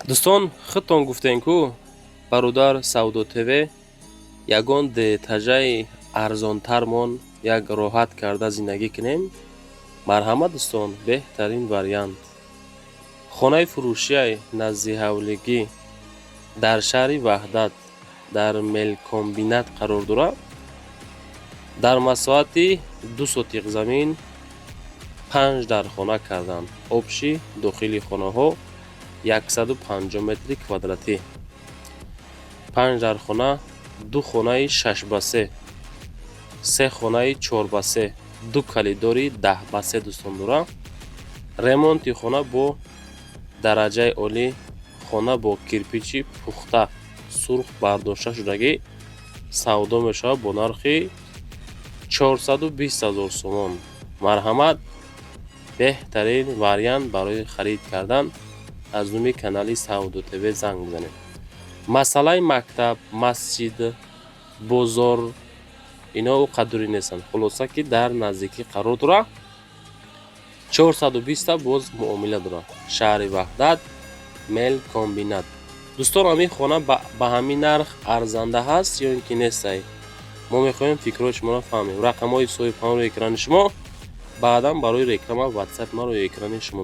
дӯстон, худтон гуфтем ку бародар Савдо ТВ ягон детажаи арзонтармон як роҳат карда зиндагӣ кунем. Марҳамат дӯстон, беҳтарин вариант. хонаи фурӯшии назди ҳавлигӣ дар шаҳри Ваҳдат дар Мелкомбинат қарор дорад. Дар масоҳати 2 сотиқ замин 5 дархона кардан. Обши дохили хонаҳо 150 метри квадратӣ. 5 дархона, 2 хонаи 6x3, 3 хонаи 4x3, 2 калидори 10x3 дӯстон дорад. Ремонти хона бо дараҷаи олӣ, хона бо кирпичи пухта сурх бардошта шудагӣ савдо мешавад бо нархи 420 000 сомон. Марҳамат, беҳтарин вариант барои харид кардан аз нӯми канали Савдо ТВ занг бизанед. Масъалаи мактаб, масҷид, бозор ино қадури нестанд. Хулоса ки дар наздикӣ қарор дорад. 420 боз муомила дорад. Шаҳри Ваҳдат, Мелкомбинат. дӯстон, ҳамин хона ба ҳамин нарх арзанда ҳаст ё ин ки нестай? Мо мехоҳем фикрҳои шуморо фаҳмем. Рақамҳои соҳиб ҳамаро экрани шумо. баъдан барои реклама WhatsApp маро экрани шумо